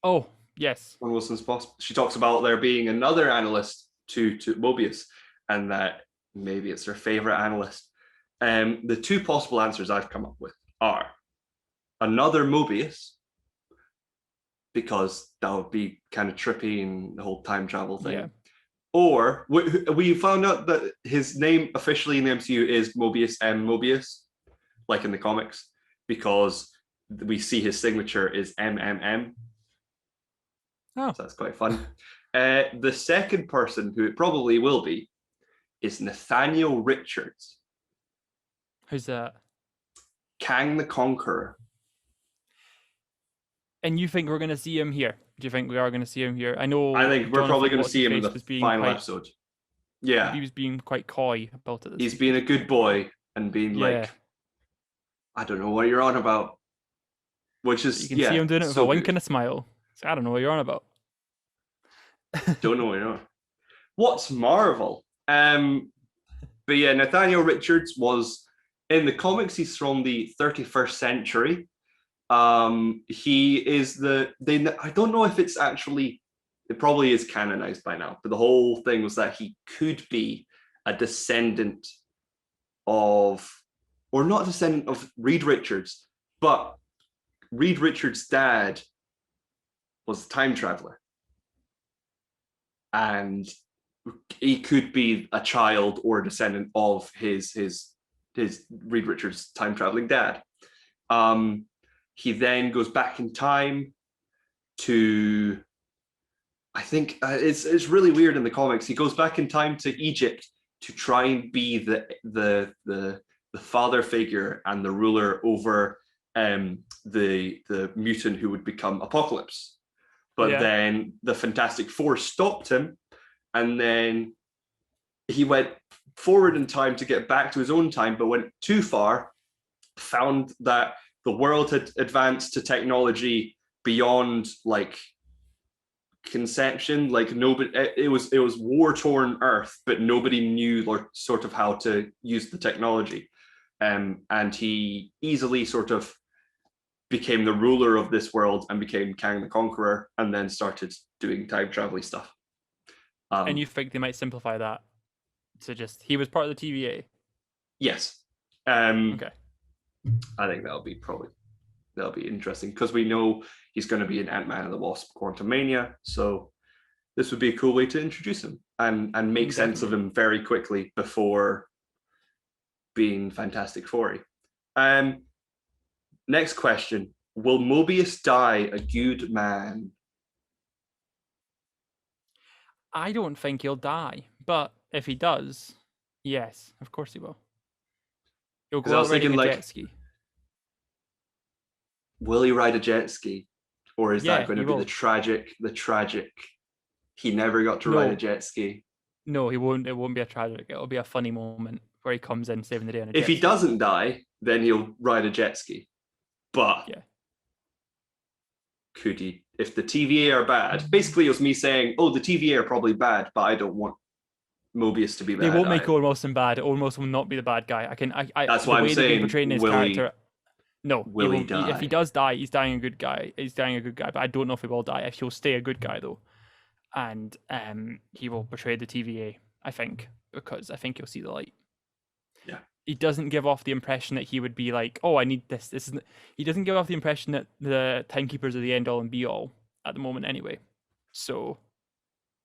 Speaker 2: Oh, yes.
Speaker 1: Owen Wilson's boss. She talks about there being another analyst to Mobius, and that maybe it's her favorite analyst. The two possible answers I've come up with are another Mobius, because that would be kind of trippy and the whole time travel thing. Yeah. Or we found out that his name officially in the MCU is Mobius M. Mobius, like in the comics, because we see his signature is MMM. Oh. So that's quite fun. The second person who it probably will be is Nathaniel Richards.
Speaker 2: Who's that?
Speaker 1: Kang the Conqueror.
Speaker 2: And you think we're going to see him here? Do you think we are going to see him here? I
Speaker 1: think we're probably going to see him in the final episode. Yeah.
Speaker 2: He was being quite coy about it.
Speaker 1: He's being a good boy and being like, I don't know what you're on about. Which is,
Speaker 2: you can see him doing it with a wink and a smile. So I don't know what you're on about.
Speaker 1: Don't know what you're on. What's Marvel? But yeah, Nathaniel Richards was, in the comics, he's from the 31st century. He is I don't know if it's actually, it probably is canonized by now, but the whole thing was that he could be a descendant of, or not a descendant of Reed Richards, but Reed Richards' dad was a time traveler. And he could be a child or a descendant of his Reed Richards' time traveling dad. He then goes back in time to, I think it's really weird in the comics. He goes back in time to Egypt to try and be the father figure and the ruler over the mutant who would become Apocalypse. But then the Fantastic Four stopped him, and then he went forward in time to get back to his own time, but went too far, found that the world had advanced to technology beyond like conception. Like nobody, it was war-torn Earth, but nobody knew like sort of how to use the technology. And he easily sort of became the ruler of this world and became Kang the Conqueror, and then started doing time traveling stuff.
Speaker 2: And you think they might simplify that to just, he was part of the TVA?
Speaker 1: Yes.
Speaker 2: Okay.
Speaker 1: I think that'll be interesting, because we know he's going to be in Ant-Man and the Wasp: Quantumania, so this would be a cool way to introduce him and make sense of him very quickly before being Fantastic Four. Next question: will Mobius die a good man?
Speaker 2: I don't think he'll die, but if he does, yes, of course he will. He'll go out riding a jet ski.
Speaker 1: Will he ride a jet ski? Or is that going to be the tragic, he never got to ride a jet ski?
Speaker 2: No, he won't. It won't be a tragic. It'll be a funny moment where he comes in saving the day on a jet ski.
Speaker 1: If he doesn't die, then he'll ride a jet ski. But could he, if the TVA are bad, basically it was me saying, oh, the TVA are probably bad, but I don't want Mobius to be bad.
Speaker 2: They won't make Owen Wilson bad. Owen Wilson will not be the bad guy.
Speaker 1: That's
Speaker 2: The
Speaker 1: why I'm
Speaker 2: way they've been
Speaker 1: saying,
Speaker 2: portraying his character. No, he
Speaker 1: will he
Speaker 2: won't. If he
Speaker 1: die?
Speaker 2: does die, he's dying a good guy. He's dying a good guy, but I don't know if he will die. If he'll stay a good guy though, and he will betray the TVA. I think because I think he'll see the light.
Speaker 1: Yeah.
Speaker 2: He doesn't give off the impression that he would be like, oh, I need this. This isn't. He doesn't give off the impression that the timekeepers are the end all and be all at the moment, anyway. So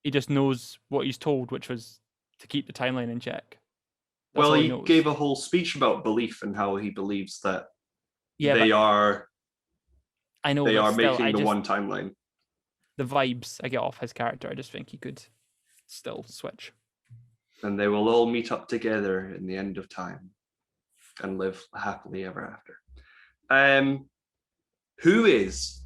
Speaker 2: he just knows what he's told, which was to keep the timeline in check. That's
Speaker 1: well,
Speaker 2: all
Speaker 1: he gave a whole speech about belief and how he believes that they are.
Speaker 2: I know
Speaker 1: they are
Speaker 2: still,
Speaker 1: making the one timeline.
Speaker 2: The vibes I get off his character, I just think he could still switch.
Speaker 1: And they will all meet up together in the end of time and live happily ever after. Who is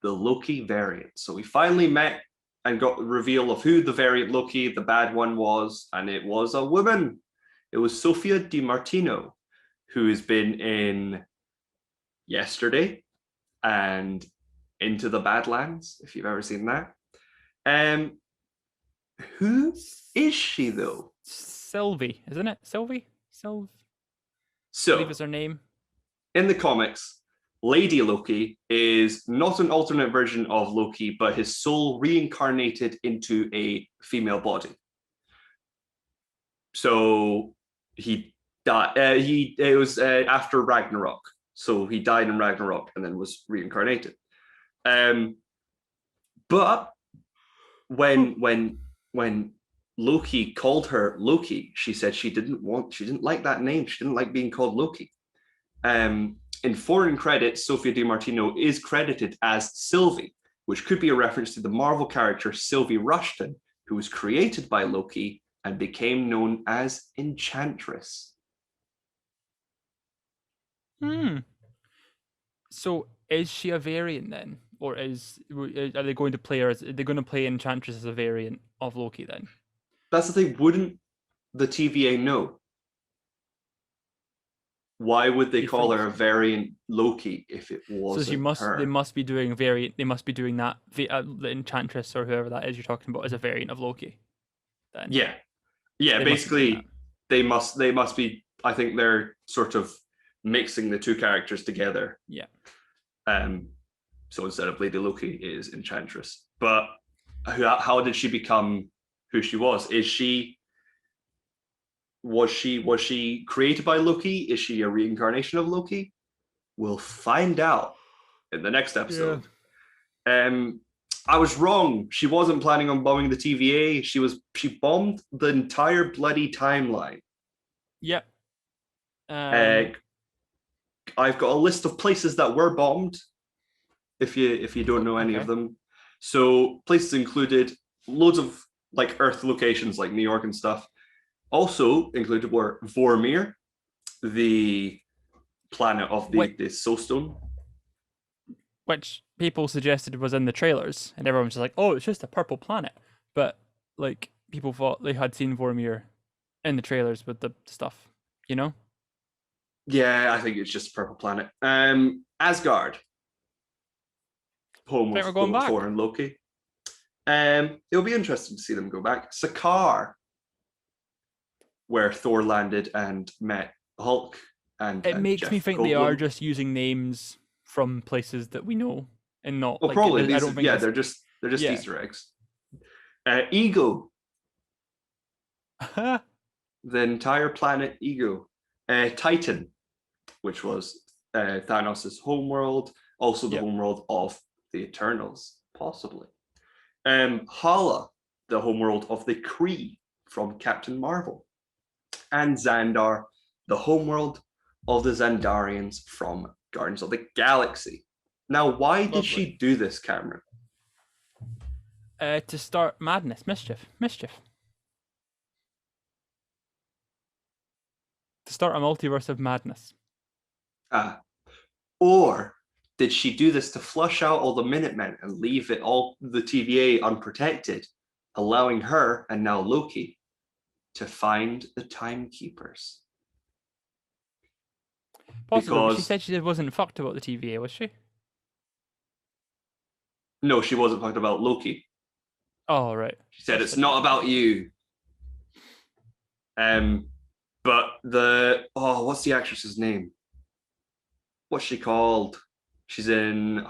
Speaker 1: the Loki variant? So we finally met and got the reveal of who the variant Loki, the bad one, was, and it was a woman. It was Sophia DiMartino, who has been in Yesterday and Into the Badlands, if you've ever seen that. Who is she, though?
Speaker 2: Sylvie, isn't it? Sylvie? So,
Speaker 1: I
Speaker 2: believe is her name.
Speaker 1: In the comics, Lady Loki is not an alternate version of Loki, but his soul reincarnated into a female body. So he died. It was after Ragnarok. So he died in Ragnarok and then was reincarnated. But when Loki called her Loki, she said she didn't like that name. She didn't like being called Loki. In foreign credits, Sophia DiMartino is credited as Sylvie, which could be a reference to the Marvel character Sylvie Rushton, who was created by Loki and became known as Enchantress.
Speaker 2: So is she a variant then? Or are they going to play her as, are they going to play Enchantress as a variant of Loki then?
Speaker 1: That's the thing. Wouldn't the TVA know? Why would they call her a variant Loki if it wasn't her?
Speaker 2: They must be doing variant. They must be doing that. The Enchantress or whoever that is you're talking about as a variant of Loki. Then
Speaker 1: yeah. Basically, they must be. I think they're sort of mixing the two characters together.
Speaker 2: Yeah.
Speaker 1: So instead of Lady Loki, it is Enchantress. But how did she become who she was? Was she created by Loki? Is she a reincarnation of Loki? We'll find out in the next episode. Yeah. I was wrong. She wasn't planning on bombing the TVA. She bombed the entire bloody timeline.
Speaker 2: Yep.
Speaker 1: I've got a list of places that were bombed. If you don't know any of them, so places included loads of like Earth locations like New York and stuff. Also included were Vormir, the planet of the Soulstone,
Speaker 2: which people suggested was in the trailers, and everyone was just like, "Oh, it's just a purple planet." But like people thought they had seen Vormir in the trailers with the stuff, you know?
Speaker 1: Yeah, I think it's just a purple planet. Asgard, home of Thor and Loki. It'll be interesting to see them go back. Sakaar, where Thor landed and met Hulk, and
Speaker 2: it makes
Speaker 1: Jeff
Speaker 2: me think
Speaker 1: Goldblum.
Speaker 2: They are just using names from places that we know and not.
Speaker 1: Well, probably. They're just Easter eggs. Ego, the entire planet Ego. Titan, which was Thanos' homeworld, also the homeworld of the Eternals, possibly. Hala, the homeworld of the Kree from Captain Marvel. And Xandar, the homeworld of the Xandarians from Guardians of the Galaxy. Now, why did she do this, Cameron?
Speaker 2: To start madness, mischief. To start a multiverse of madness.
Speaker 1: Or did she do this to flush out all the Minutemen and leave the TVA unprotected, allowing her, and now Loki, to find the Timekeepers?
Speaker 2: Possibly, but she said she wasn't fucked about the TVA, was she?
Speaker 1: No, she wasn't talking about Loki.
Speaker 2: Oh, right.
Speaker 1: She said it's not about you. But what's the actress's name? What's she called? She's in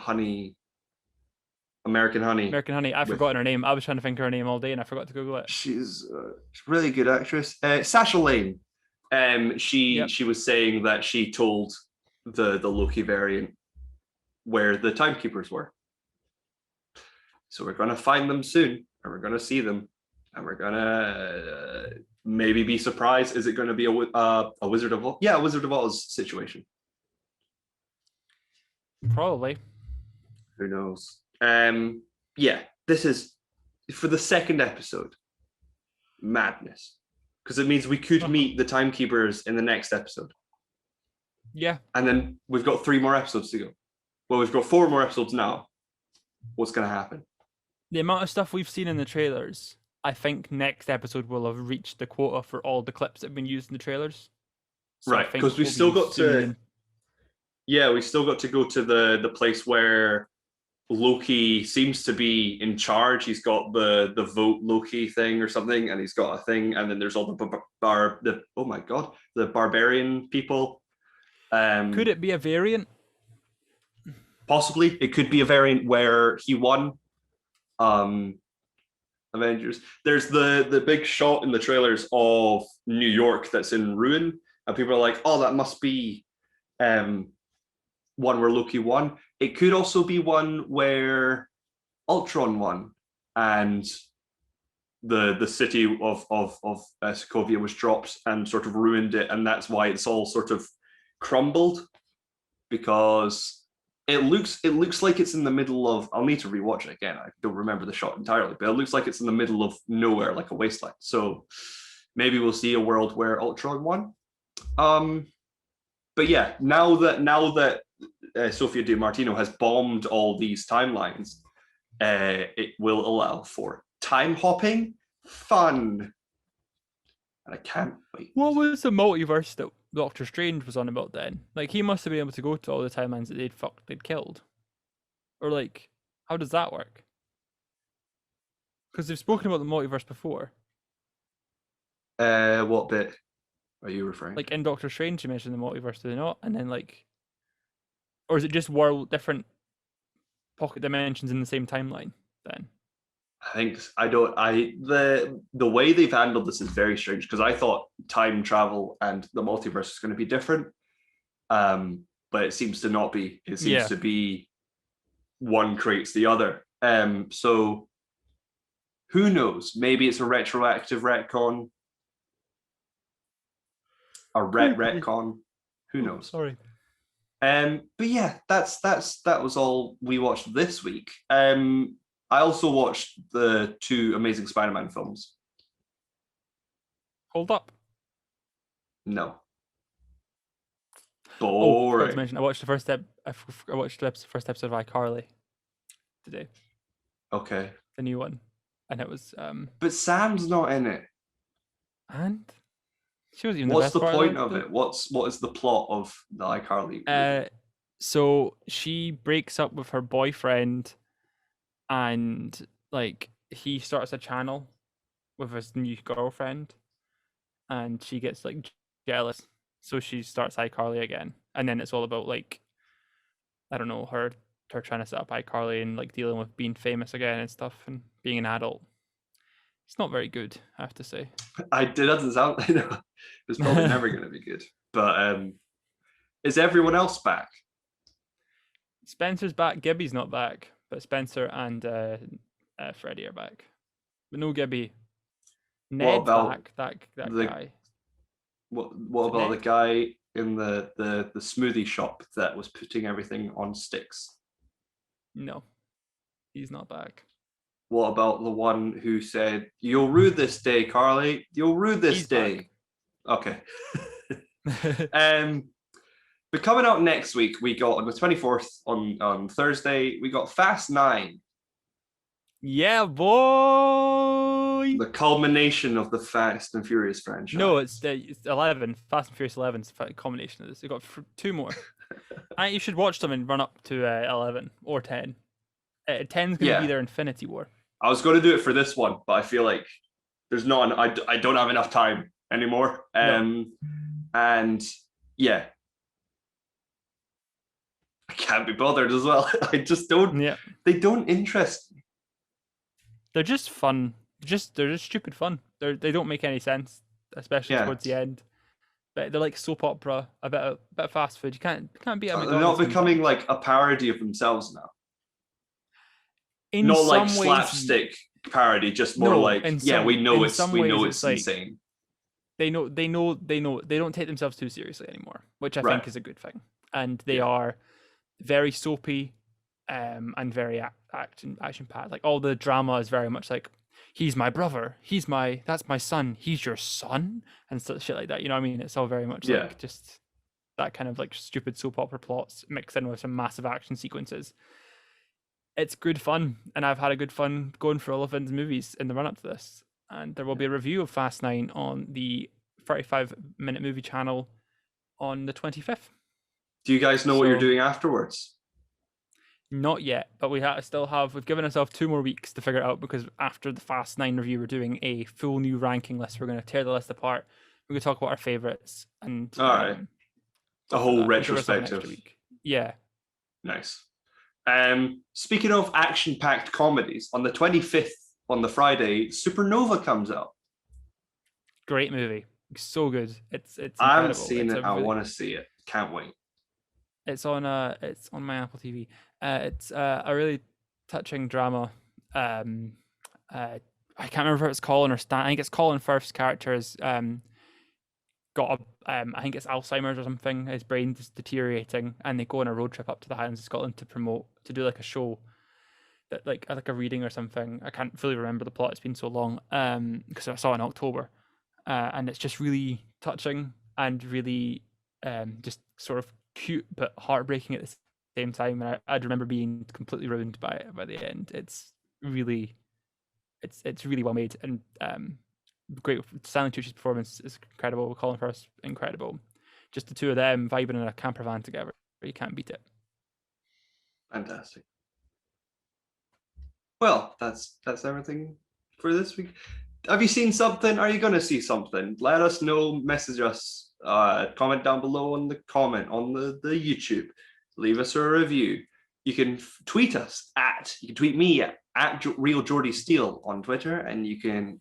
Speaker 1: American Honey.
Speaker 2: American Honey. I've forgotten her name. I was trying to think of her name all day and I forgot to Google it.
Speaker 1: She's a really good actress. Sasha Lane. She was saying that she told the Loki variant where the timekeepers were. So we're gonna find them soon, and we're gonna see them, and we're gonna maybe be surprised. Is it going to be a Wizard of Oz? Yeah, a Wizard of Oz situation.
Speaker 2: Probably.
Speaker 1: Who knows? Yeah, this is for the second episode. Madness, because it means we could meet the timekeepers in the next episode.
Speaker 2: Yeah,
Speaker 1: and then we've got 3 more episodes to go. Well, we've got 4 more episodes now. What's going to happen?
Speaker 2: The amount of stuff we've seen in the trailers, I think next episode will have reached the quota for all the clips that have been used in the trailers.
Speaker 1: So right, because we still got to. Yeah, we still got to go to the place where Loki seems to be in charge. He's got the vote Loki thing or something, and he's got a thing, and then there's all the barbarian people.
Speaker 2: Could it be a variant?
Speaker 1: Possibly, it could be a variant where he won. Avengers. There's the big shot in the trailers of New York that's in ruin, and people are like, "Oh, that must be one where Loki won." It could also be one where Ultron won, and the city of Sokovia was dropped and sort of ruined it, and that's why it's all sort of crumbled, because it looks like it's in the middle of. I'll need to rewatch it again. I don't remember the shot entirely, but it looks like it's in the middle of nowhere, like a wasteland. So maybe we'll see a world where Ultron won. But yeah, now that Sofia Di Martino has bombed all these timelines, it will allow for time hopping fun, and I can't wait.
Speaker 2: What was the multiverse that Doctor Strange was on about then? Like, he must have been able to go to all the timelines that they'd killed, or like, how does that work? Because they've spoken about the multiverse before.
Speaker 1: What bit are you referring?
Speaker 2: Like in Doctor Strange, you mentioned the multiverse, do they not? And then like, or is it just different pocket dimensions in the same timeline then?
Speaker 1: The way they've handled this is very strange, because I thought time travel and the multiverse is going to be different, but it seems to not be. It seems to be one creates the other. So who knows? Maybe it's a retroactive retcon, a retcon. Who knows?
Speaker 2: Sorry.
Speaker 1: But yeah, that was all we watched this week. I also watched the 2 Amazing Spider-Man films.
Speaker 2: Hold up.
Speaker 1: No. Boring.
Speaker 2: To mention, I watched the first first episode of iCarly today.
Speaker 1: Okay.
Speaker 2: The new one, and it was.
Speaker 1: But Sam's not in it.
Speaker 2: And she was even.
Speaker 1: What's the point of it? What is the plot of the iCarly movie?
Speaker 2: So she breaks up with her boyfriend, and like he starts a channel with his new girlfriend, and she gets like jealous, so she starts iCarly again, and then it's all about like, I don't know, her trying to set up iCarly and like dealing with being famous again and stuff and being an adult. It's not very good, I have to say.
Speaker 1: It doesn't sound. I know it's probably never going to be good. But is everyone else back?
Speaker 2: Spencer's back. Gibby's not back, but Spencer and Freddie are back. But no Gibby. Ned's back. That guy.
Speaker 1: What about the guy in the smoothie shop that was putting everything on sticks?
Speaker 2: No, he's not back.
Speaker 1: What about the one who said, "You'll rue this day, Carly. You'll rue this day"? Back. Okay. But coming out next week, we got on the 24th on Thursday, we got Fast 9.
Speaker 2: Yeah, boy.
Speaker 1: The culmination of the Fast and Furious franchise.
Speaker 2: No, it's 11. Fast and Furious 11 is a culmination of this. We got 2 more. You should watch them and run up to 11 or 10. 10's going to be their Infinity War.
Speaker 1: I was going to do it for this one, but I feel like there's not. I don't have enough time anymore.
Speaker 2: No.
Speaker 1: And yeah, I can't be bothered as well. I just don't.
Speaker 2: Yeah.
Speaker 1: They don't interest me.
Speaker 2: They're just fun. They're just stupid fun. They don't make any sense, especially towards the end. But they're like soap opera, a bit of fast food. You can't be a McDonald's.
Speaker 1: They're not becoming like a parody of themselves now.
Speaker 2: In
Speaker 1: not
Speaker 2: some
Speaker 1: like
Speaker 2: ways,
Speaker 1: slapstick parody, just more like we know it's insane.
Speaker 2: They know they don't take themselves too seriously anymore, which I think is a good thing. And they are very soapy, and very action packed. Like all the drama is very much like, he's my brother, that's my son, he's your son, and stuff shit like that. You know what I mean? It's all very much like just that kind of like stupid soap opera plots mixed in with some massive action sequences. It's good fun, and I've had a good fun going through all of Vin's movies in the run up to this. And there will be a review of Fast 9 on the 35-minute movie channel on the 25th.
Speaker 1: Do you guys know what you're doing afterwards?
Speaker 2: Not yet, but we've given ourselves 2 more weeks to figure it out, because after the Fast 9 review, we're doing a full new ranking list. We're going to tear the list apart. We're going to talk about our favorites and
Speaker 1: a whole retrospective.
Speaker 2: Yeah.
Speaker 1: Nice. Speaking of action-packed comedies, on the 25th, on the Friday, Supernova comes out.
Speaker 2: Great movie. So good. It's
Speaker 1: I haven't seen it. I want to see it. Can't wait.
Speaker 2: It's on my Apple TV. It's a really touching drama. I can't remember if it's Colin or Stan. I think it's Colin Firth's character has got I think it's Alzheimer's or something. His brain's just deteriorating, and they go on a road trip up to the Highlands of Scotland to do like a show, that like a reading or something. I can't fully remember the plot. It's been so long. Because I saw it in October, and it's just really touching and really just sort of cute but heartbreaking at the same time. And I'd remember being completely ruined by it by the end. It's really well made, and great. Stanley Tucci's performance is incredible. Colin Firth, incredible. Just the two of them vibing in a camper van together. You can't beat it.
Speaker 1: Fantastic. Well, that's everything for this week. Have you seen something? Are you going to see something? Let us know. Message us. Comment down below on the comment on the YouTube. Leave us a review. You can tweet us you can tweet me at Real Jordi Steele on Twitter, and you can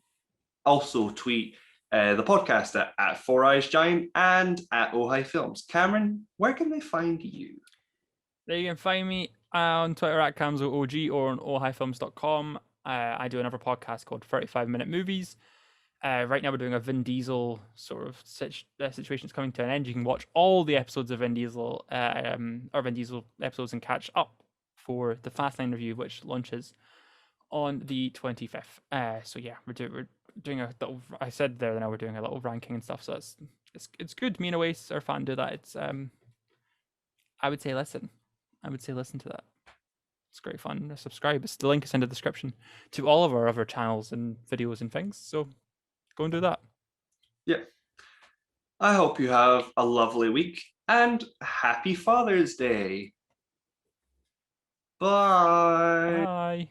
Speaker 1: also tweet the podcast at Four Eyes Giant and at Ojai Films. Cameron, where can they find you?
Speaker 2: You can find me on Twitter at CamzoOG or on ohaifilms.com. I do another podcast called 35-Minute Movies. Right now we're doing a Vin Diesel sort of situation that's coming to an end. You can watch all the episodes of Vin Diesel episodes and catch up for the Fast 9 review, which launches on the 25th. So yeah, we're doing a little. I said there now we're doing a little ranking and stuff. So it's good. Me and Oasis are fan to that. It's I would say listen to that. It's great fun. Subscribe. The link is in the description to all of our other channels and videos and things. So go and do that.
Speaker 1: Yeah. I hope you have a lovely week and happy Father's Day. Bye.
Speaker 2: Bye.